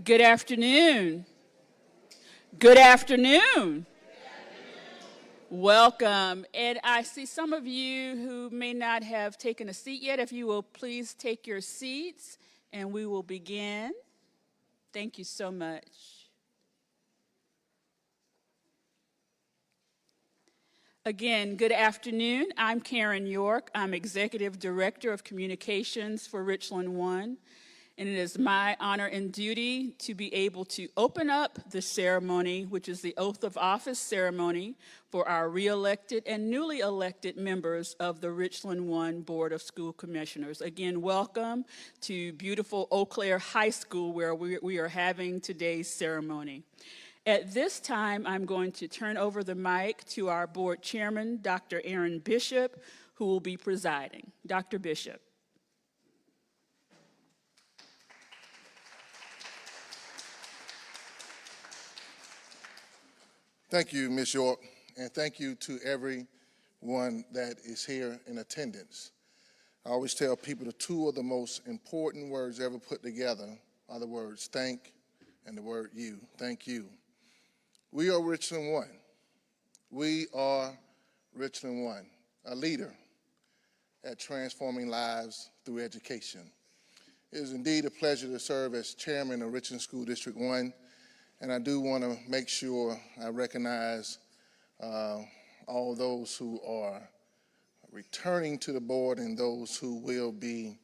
Good afternoon. Good afternoon. Welcome. And I see some of you who may not have taken a seat yet. If you will please take your seats and we will begin. Thank you so much. Again, good afternoon. I'm Karen York. I'm Executive Director of Communications for Richland One. And it is my honor and duty to be able to open up the ceremony, which is the oath of office ceremony for our re-elected and newly elected members of the Richland One Board of School Commissioners. Again, welcome to beautiful Eau Claire High School where we are having today's ceremony. At this time, I'm going to turn over the mic to our board chairman, Dr. Aaron Bishop, who will be presiding. Dr. Bishop. Thank you, Ms. York, and thank you to everyone that is here in attendance. I always tell people the two of the most important words ever put together are the words thank and the word you. Thank you. We are Richland One. We are Richland One, a leader at transforming lives through education. It is indeed a pleasure to serve as chairman of Richland School District 1. And I do want to make sure I recognize all those who are returning to the board and those who will be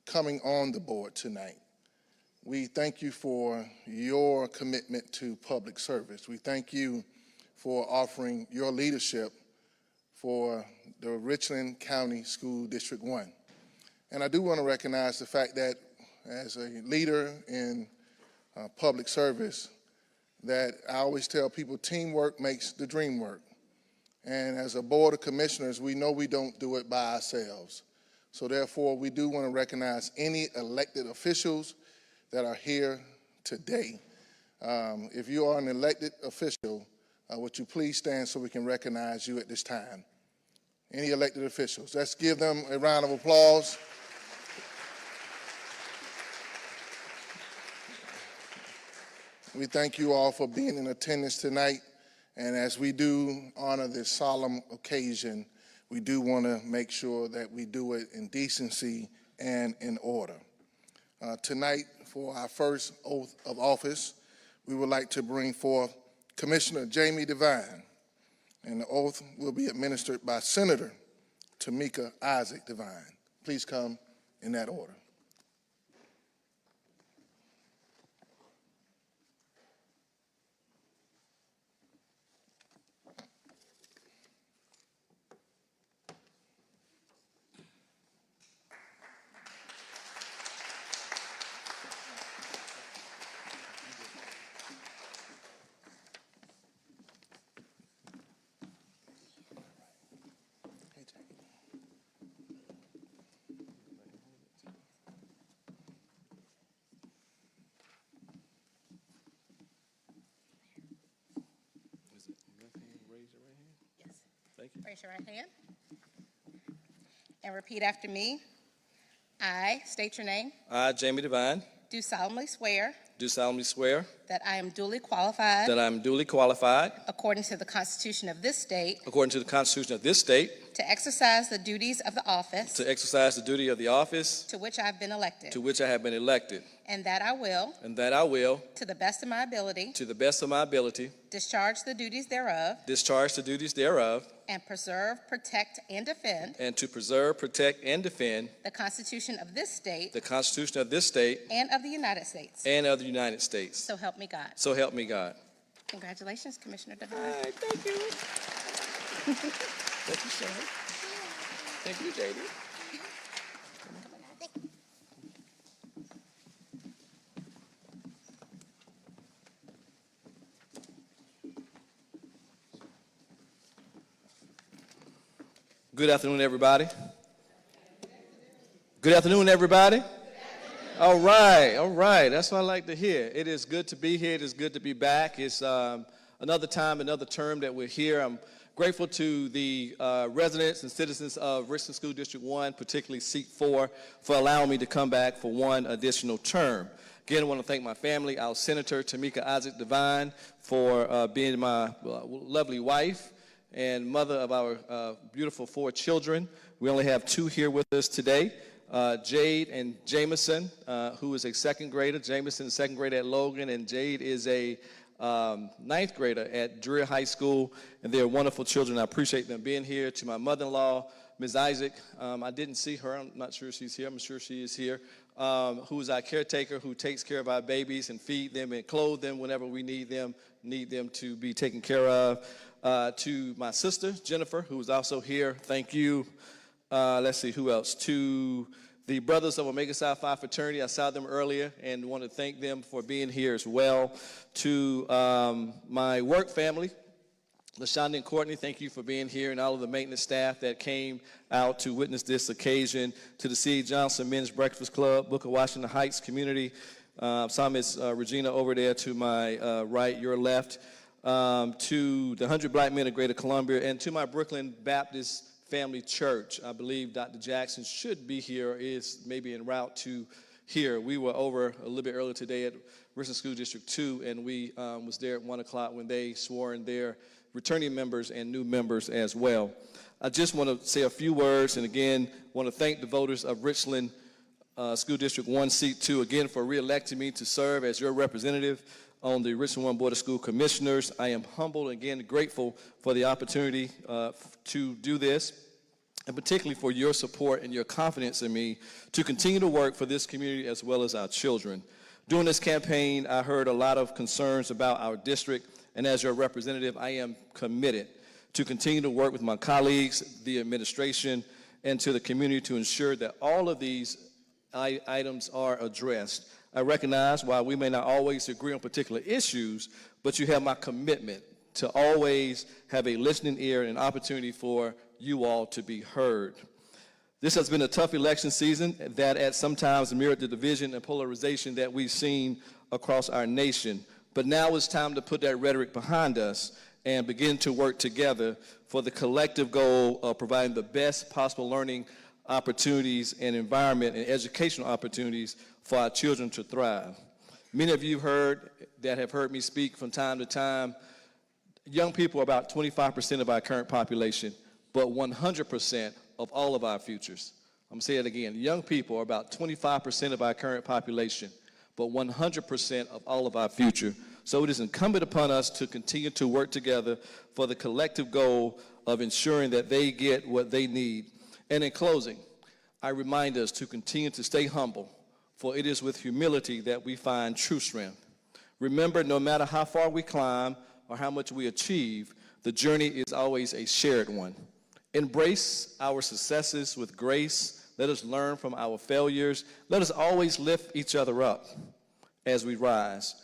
coming on the board tonight. We thank you for your commitment to public service. We thank you for offering your leadership for the Richland County School District 1. And I do want to recognize the fact that as a leader in public service, that I always tell people teamwork makes the dream work. And as a board of commissioners, we know we don't do it by ourselves. So therefore, we do want to recognize any elected officials that are here today. If you are an elected official, would you please stand so we can recognize you at this time? Any elected officials? Let's give them a round of applause. We thank you all for being in attendance tonight, and as we do honor this solemn occasion, we do want to make sure that we do it in decency and in order. Tonight, for our first oath of office, we would like to bring forth Commissioner Jamie Devine, and the oath will be administered by Senator Tamika Isaac Devine. Please come in that order. Raise your right hand and repeat after me. I state your name. I, Jamie Devine, Do solemnly swear do solemnly swear that I am duly qualified, that I am duly qualified, according to the Constitution of this state, according to the Constitution of this state, to exercise the duties of the office to exercise the duty of the office to which I have been elected, to which I have been elected, and that I will, and that I will, to the best of my ability, to the best of my ability, discharge the duties thereof, discharge the duties thereof, and preserve, protect, and defend and to preserve, protect, and defend the Constitution of this state the Constitution of this state and of the United States. and of the United States. So help me God. So help me God. Congratulations, Commissioner Devine. All right, thank you. Thank you, Sean. Thank you, JD. Good afternoon, everybody. Good afternoon, everybody. All right. That's what I like to hear. It is good to be here. It is good to be back. It's another time, another term that we're here. I'm grateful to the residents and citizens of Richland School District 1, particularly Seat 4, for allowing me to come back for one additional term. Again, I want to thank my family, our Senator Tamika Isaac Devine, for being my lovely wife and mother of our beautiful 4 children. We only have 2 here with us today, Jade and Jameson, who is a 2nd grader. Jameson is a 2nd grader at Logan, and Jade is a 9th grader at Dreher High School, and they're wonderful children. I appreciate them being here. To my mother-in-law, Ms. Isaac, I didn't see her. I'm not sure she's here. I'm sure she is here, who is our caretaker, who takes care of our babies and feed them and clothe them whenever we need them to be taken care of. To my sister, Jennifer, who is also here, thank you. Let's see, who else? To the brothers of Omega Psi Phi fraternity, I saw them earlier and want to thank them for being here as well. To my work family, LaShonda and Courtney, thank you for being here, and all of the maintenance staff that came out to witness this occasion. To the C. Johnson Men's Breakfast Club, Booker Washington Heights community, saw Miss Regina over there to my right, your left. To the 100 Black Men of Greater Columbia, and to my Brooklyn Baptist Family Church. I believe Dr. Jackson should be here, is maybe en route to here. We were over a little bit earlier today at Richland School District 2, and we was there at 1 o'clock when they swore in their returning members and new members as well. I just want to say a few words, and again, want to thank the voters of Richland School District 1, Seat 2, again, for re-electing me to serve as your representative on the Richland One Board of School Commissioners. I am humbled and again grateful for the opportunity to do this, and particularly for your support and your confidence in me to continue to work for this community as well as our children. During this campaign, I heard a lot of concerns about our district, and as your representative, I am committed to continue to work with my colleagues, the administration, and to the community to ensure that all of these items are addressed. I recognize while we may not always agree on particular issues, but you have my commitment to always have a listening ear and an opportunity for you all to be heard. This has been a tough election season that at sometimes mirrored the division and polarization that we've seen across our nation. But now it's time to put that rhetoric behind us and begin to work together for the collective goal of providing the best possible learning opportunities and environment and educational opportunities for our children to thrive. Many of you have heard me speak from time to time. Young people are about 25% of our current population, but 100% of all of our futures. I'm going to say it again. Young people are about 25% of our current population, but 100% of all of our future. So it is incumbent upon us to continue to work together for the collective goal of ensuring that they get what they need. And in closing, I remind us to continue to stay humble, for it is with humility that we find true strength. Remember, no matter how far we climb or how much we achieve, the journey is always a shared one. Embrace our successes with grace. Let us learn from our failures. Let us always lift each other up as we rise.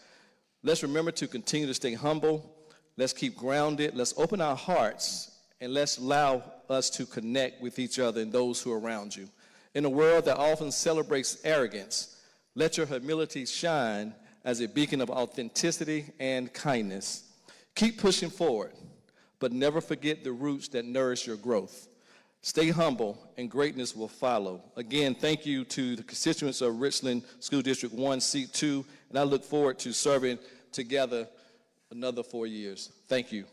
Let's remember to continue to stay humble. Let's keep grounded. Let's open our hearts, and let's allow us to connect with each other and those who are around you. In a world that often celebrates arrogance, let your humility shine as a beacon of authenticity and kindness. Keep pushing forward, but never forget the roots that nourish your growth. Stay humble, and greatness will follow. Again, thank you to the constituents of Richland School District 1, Seat 2, and I look forward to serving together another 4 years. Thank you.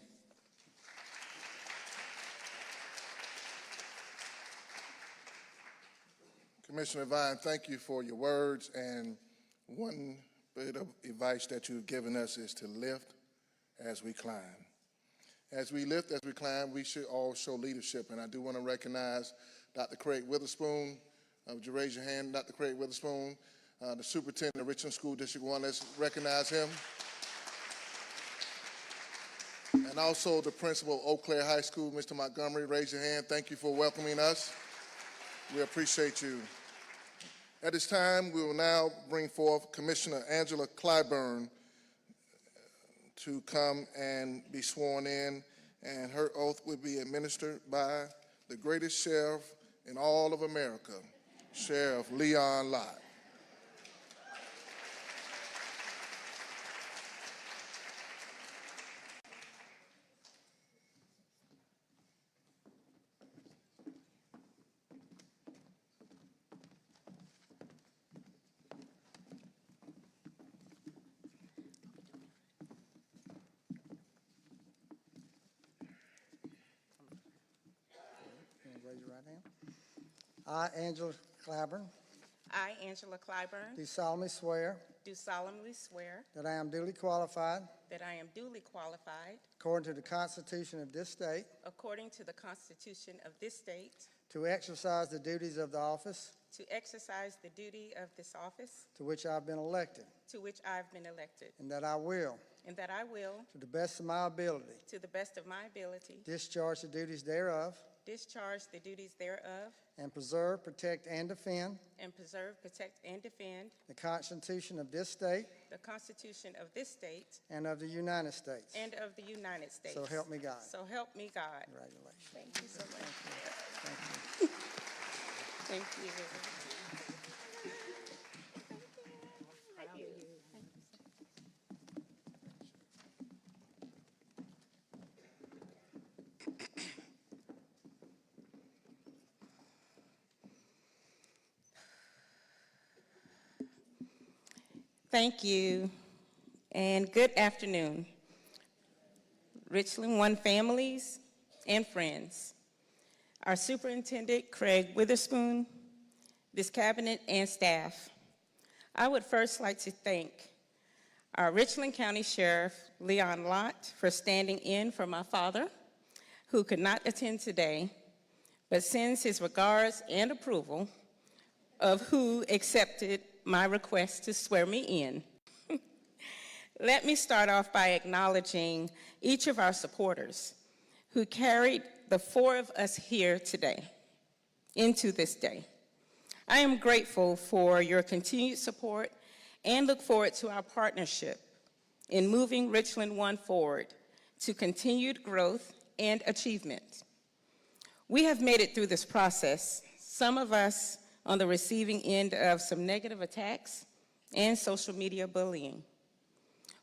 Commissioner Vine, thank you for your words, and one bit of advice that you've given us is to lift as we climb. As we lift, as we climb, we should all show leadership, and I do want to recognize Dr. Craig Witherspoon. Would you raise your hand, Dr. Craig Witherspoon, the superintendent of Richland School District 1. Let's recognize him. And also the principal of Eau Claire High School, Mr. Montgomery. Raise your hand. Thank you for welcoming us. We appreciate you. At this time, we will now bring forth Commissioner Angela Clyburn to come and be sworn in, and her oath will be administered by the greatest sheriff in all of America, Sheriff Leon Lott. Raise your right hand. I, Angela Clyburn, I, Angela Clyburn, do solemnly swear do solemnly swear that I am duly qualified, that I am duly qualified, according to the Constitution of this state, according to the Constitution of this state, to exercise the duties of the office to exercise the duty of this office to which I have been elected, to which I have been elected, and that I will, and that I will, to the best of my ability, to the best of my ability, discharge the duties thereof, discharge the duties thereof, and preserve, protect, and defend and preserve, protect, and defend the Constitution of this state the Constitution of this state and of the United States. and of the United States. So help me God. So help me God. Congratulations. Thank you so much. Thank you. Thank you. Thank you, and good afternoon, Richland One families and friends, our Superintendent Craig Witherspoon, this cabinet and staff. I would first like to thank our Richland County Sheriff Leon Lott for standing in for my father, who could not attend today, but sends his regards and approval of who accepted my request to swear me in. Let me start off by acknowledging each of our supporters who carried the four of us here today into this day. I am grateful for your continued support and look forward to our partnership in moving Richland One forward to continued growth and achievement. We have made it through this process, some of us on the receiving end of some negative attacks and social media bullying.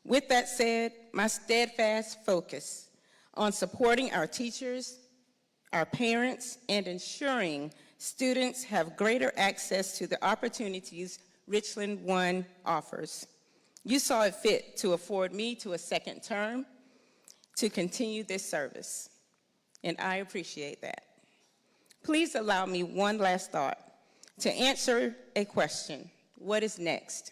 With that said, my steadfast focus on supporting our teachers, our parents, and ensuring students have greater access to the opportunities Richland One offers. You saw it fit to afford me to a second term to continue this service, and I appreciate that. Please allow me one last thought to answer a question: what is next?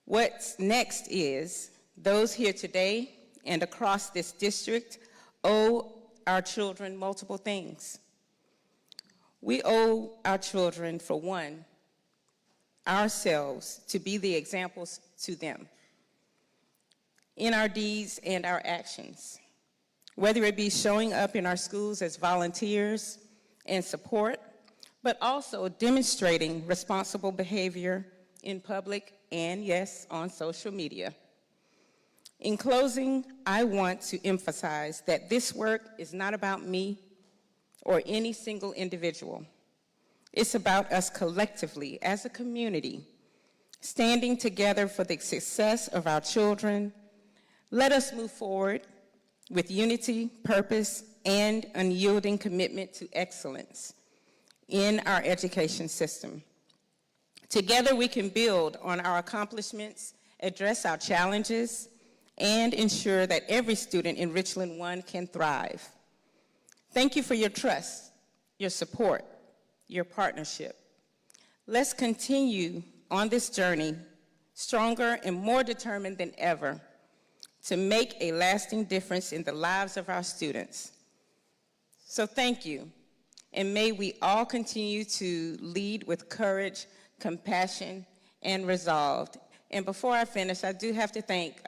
What's next is those here today and across this district owe our children multiple things. We owe our children, for one, ourselves to be the examples to them in our deeds and our actions, whether it be showing up in our schools as volunteers and support, but also demonstrating responsible behavior in public and, yes, on social media. In closing, I want to emphasize that this work is not about me or any single individual. It's about us collectively as a community, standing together for the success of our children. Let us move forward with unity, purpose, and unyielding commitment to excellence in our education system. Together we can build on our accomplishments address our challenges, and ensure that every student in Richland One can thrive. Thank you for your trust, your support, your partnership. Let's continue on this journey stronger and more determined than ever to make a lasting difference in the lives of our students. So thank you, and may we all continue to lead with courage, compassion, and resolve. And before I finish, I do have to thank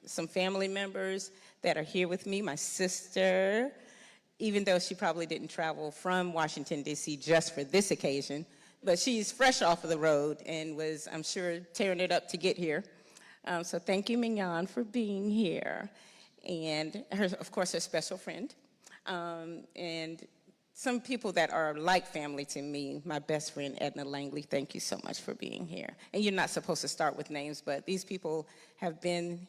some family members that are here with me. My sister, even though she probably didn't travel from Washington, D.C. just for this occasion, but she's fresh off of the road and was, I'm sure, tearing it up to get here. So thank you, Mignon, for being here. And her, of course, her special friend. And some people that are like family to me, my best friend, Edna Langley, thank you so much for being here. And you're not supposed to start with names, but these people have been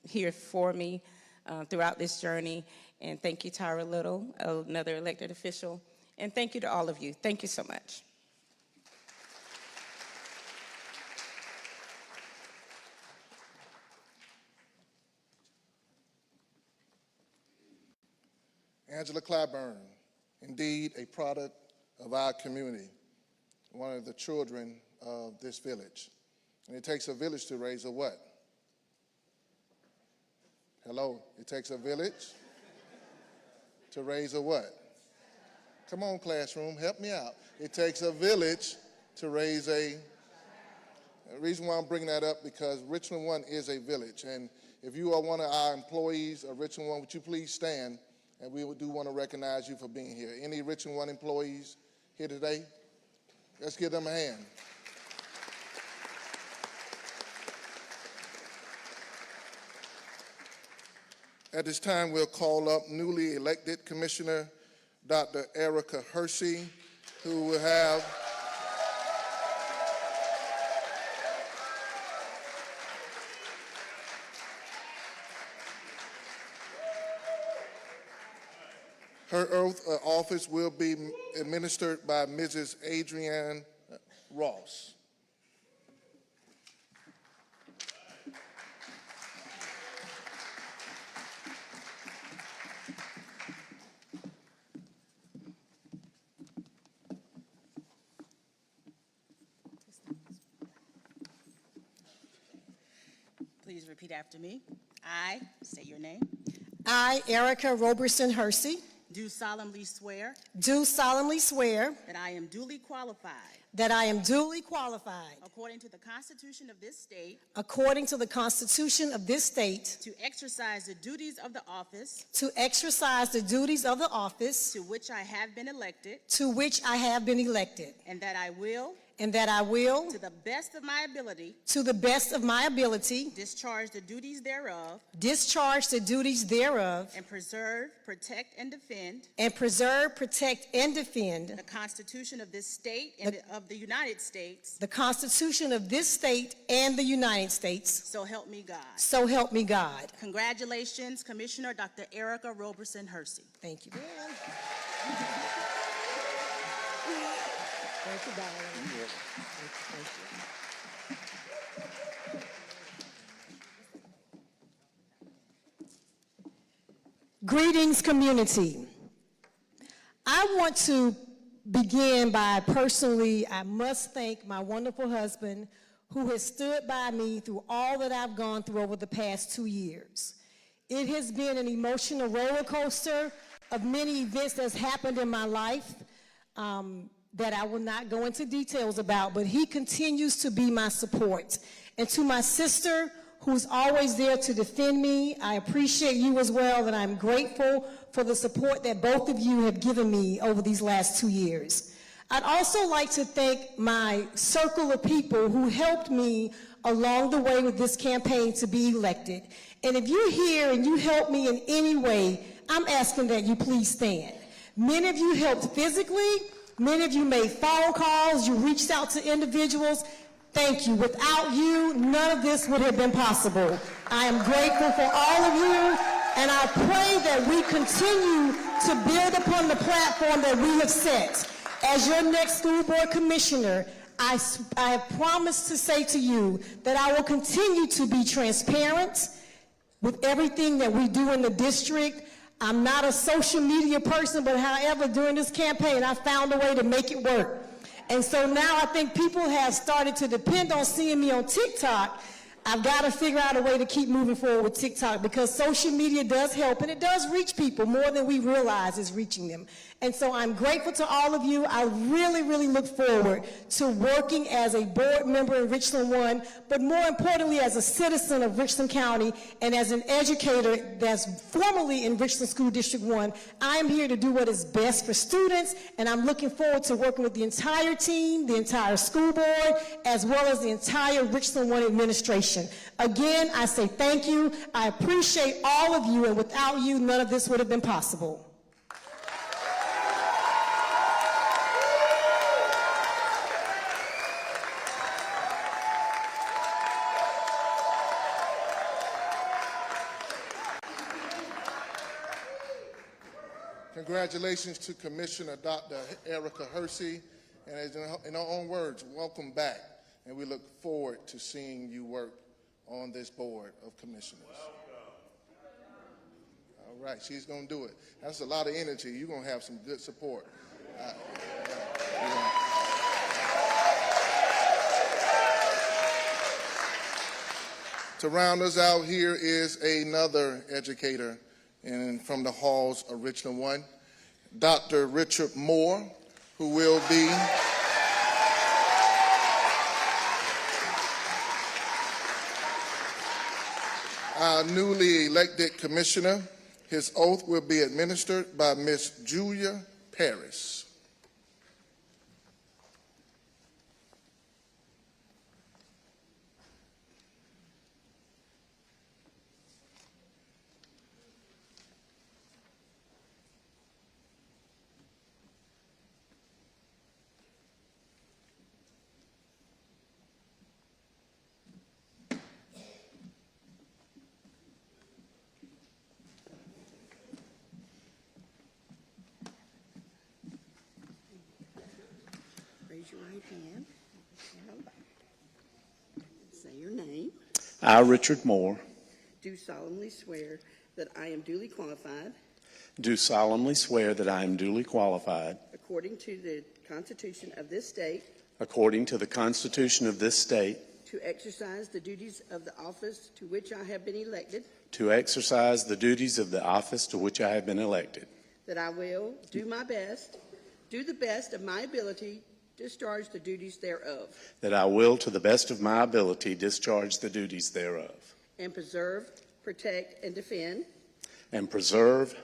here for me throughout this journey. And thank you, Tyra Little, another elected official. And thank you to all of you. Thank you so much. Angela Claiborne, indeed a product of our community, one of the children of this village. And it takes a village to raise a what? Hello, it takes a village to raise a what? Come on, classroom, help me out. It takes a village to raise a. The reason why I'm bringing that up because Richland One is a village, and if you are one of our employees of Richland One, would you please stand? And we do want to recognize you for being here. Any Richland One employees here today? Let's give them a hand. At this time, we'll call up newly elected Commissioner Dr. Erica Hersey, who will have her oath of office will be administered by Mrs. Adrienne Ross. Please repeat after me. I, say your name, I, Erica Roberson Hersey, do solemnly swear do solemnly swear that I am duly qualified, that I am duly qualified, according to the Constitution of this state, according to the Constitution of this state, to exercise the duties of the office to exercise the duties of the office to which I have been elected, to which I have been elected, and that I will, and that I will, to the best of my ability, to the best of my ability, discharge the duties thereof, discharge the duties thereof, and preserve, protect, and defend and preserve, protect, and defend the Constitution of this state and of the United States, the Constitution of this state and the United States. so help me God. So help me God. Congratulations, Commissioner Dr. Erica Roberson Hersey. Thank you. Thank you, darling. Thank you. Greetings, community. I want to begin by I must thank my wonderful husband who has stood by me through all that I've gone through over the past 2 years. It has been an emotional roller coaster of many events that's happened in my life that I will not go into details about, but he continues to be my support. And to my sister, who's always there to defend me, I appreciate you as well, and I'm grateful for the support that both of you have given me over these last 2 years. I'd also like to thank my circle of people who helped me along the way with this campaign to be elected. And if you're here and you helped me in any way, I'm asking that you please stand. Many of you helped physically, many of you made phone calls, you reached out to individuals. Thank you. Without you, none of this would have been possible. I am grateful for all of you, and I pray that we continue to build upon the platform that we have set. As your next school board commissioner, I have promised to say to you that I will continue to be transparent with everything that we do in the district. I'm not a social media person, but however, during this campaign, I found a way to make it work. And so now I think people have started to depend on seeing me on TikTok. I've got to figure out a way to keep moving forward with TikTok because social media does help and it does reach people more than we realize is reaching them. And so I'm grateful to all of you. I really, really look forward to working as a board member in Richland One, but more importantly as a citizen of Richland County and as an educator that's formerly in Richland School District 1. I'm here to do what is best for students, and I'm looking forward to working with the entire team, the entire school board, as well as the entire Richland One administration. Again, I say thank you. I appreciate all of you, and without you, none of this would have been possible. Congratulations to Commissioner Dr. Erica Hersey, and in her own words, welcome back, and we look forward to seeing you work on this board of commissioners. All right, she's going to do it. That's a lot of energy. You're going to have some good support. To round us out, here is another educator from the halls of Richland One, Dr. Richard Moore, who will be our newly elected commissioner. His oath will be administered by Ms. Julia Paris. Raise your right hand. Say your name. I, Richard Moore, Do solemnly swear that I am duly qualified, do solemnly swear that I am duly qualified, according to the Constitution of this state, according to the Constitution of this state, to exercise the duties of the office to which I have been elected, to exercise the duties of the office to which I have been elected, that I will do the best of my ability, discharge the duties thereof, that I will, to the best of my ability, discharge the duties thereof, and preserve, protect, and defend and preserve,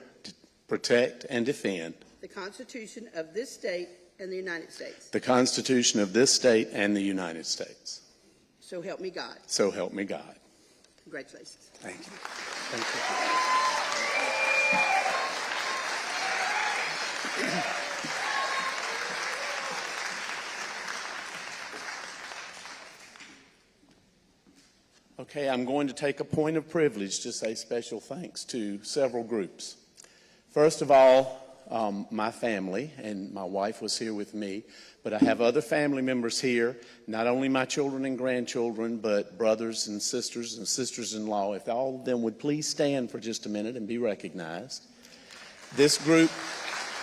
protect, and defend the Constitution of this state and the United States. the Constitution of this state and the United States. So help me God. So help me God. Congratulations. Thank you. Thank you. Okay, I'm going to take a point of privilege to say special thanks to several groups. First of all, my family, and my wife was here with me, but I have other family members here, not only my children and grandchildren, but brothers and sisters-in-law. If all of them would please stand for just a minute and be recognized. This group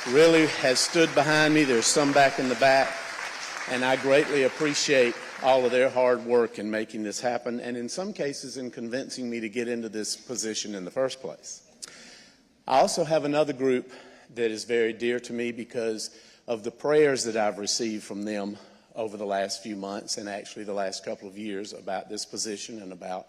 really has stood behind me. There's some back in the back, and I greatly appreciate all of their hard work in making this happen, and in some cases in convincing me to get into this position in the first place. I also have another group that is very dear to me because of the prayers that I've received from them over the last few months and actually the last couple of years about this position and about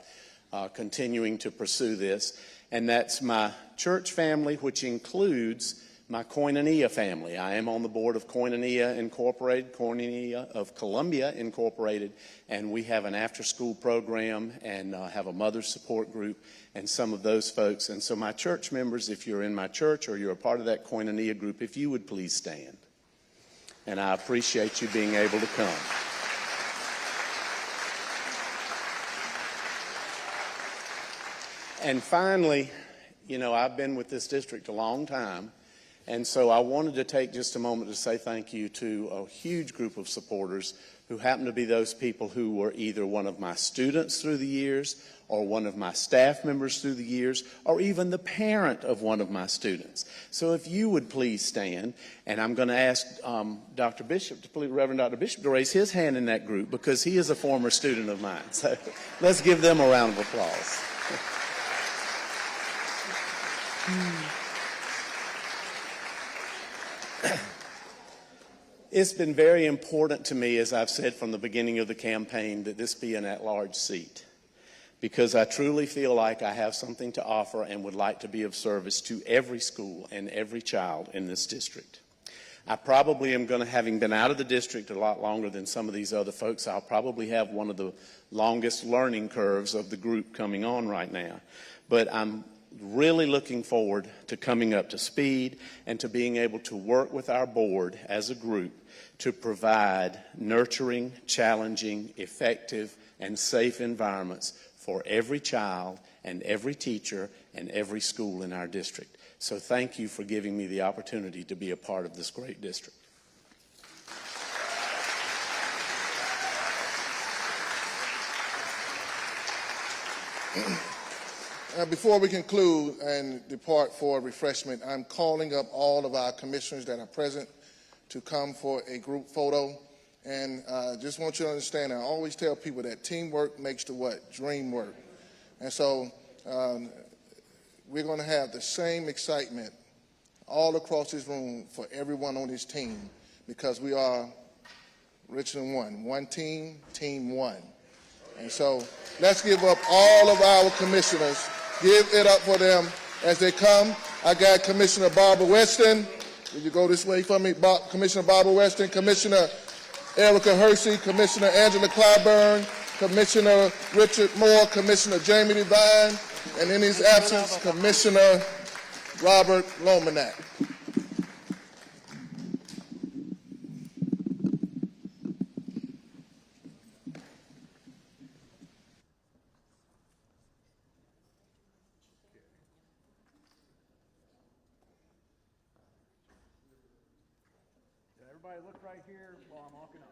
continuing to pursue this. And that's my church family, which includes my Koinonia family. I am on the board of Koinonia Incorporated, Koinonia of Columbia Incorporated, and we have an after-school program and have a mother support group and some of those folks. And so my church members, if you're in my church or you're a part of that Koinonia group, if you would please stand. And I appreciate you being able to come. And finally, you know, I've been with this district a long time, and so I wanted to take just a moment to say thank you to a huge group of supporters who happen to be those people who were either one of my students through the years, or one of my staff members through the years, or even the parent of one of my students. So if you would please stand, and I'm going to ask Dr. Bishop, Reverend Dr. Bishop, to raise his hand in that group because he is a former student of mine. So let's give them a round of applause. It's been very important to me, as I've said from the beginning of the campaign, that this be an at-large seat, because I truly feel like I have something to offer and would like to be of service to every school and every child in this district. I probably am going to, having been out of the district a lot longer than some of these other folks, I'll probably have one of the longest learning curves of the group coming on right now. But I'm really looking forward to coming up to speed and to being able to work with our board as a group to provide nurturing, challenging, effective, and safe environments for every child and every teacher and every school in our district. So thank you for giving me the opportunity to be a part of this great district. Before we conclude and depart for refreshment, I'm calling up all of our commissioners that are present to come for a group photo. And just want you to understand, I always tell people that teamwork makes the what? Dream work. And so we're going to have the same excitement all across this room for everyone on this team, because we are Richland One. One team, team one. And so let's give up all of our commissioners. Give it up for them as they come. I got Commissioner Barbara Weston. Will you go this way for me? Commissioner Barbara Weston, Commissioner Erica Hersey, Commissioner Angela Clyburn, Commissioner Richard Moore, Commissioner Jamie Devine, and in his absence, Commissioner Robert Lomanak. Everybody look right here while I'm walking up.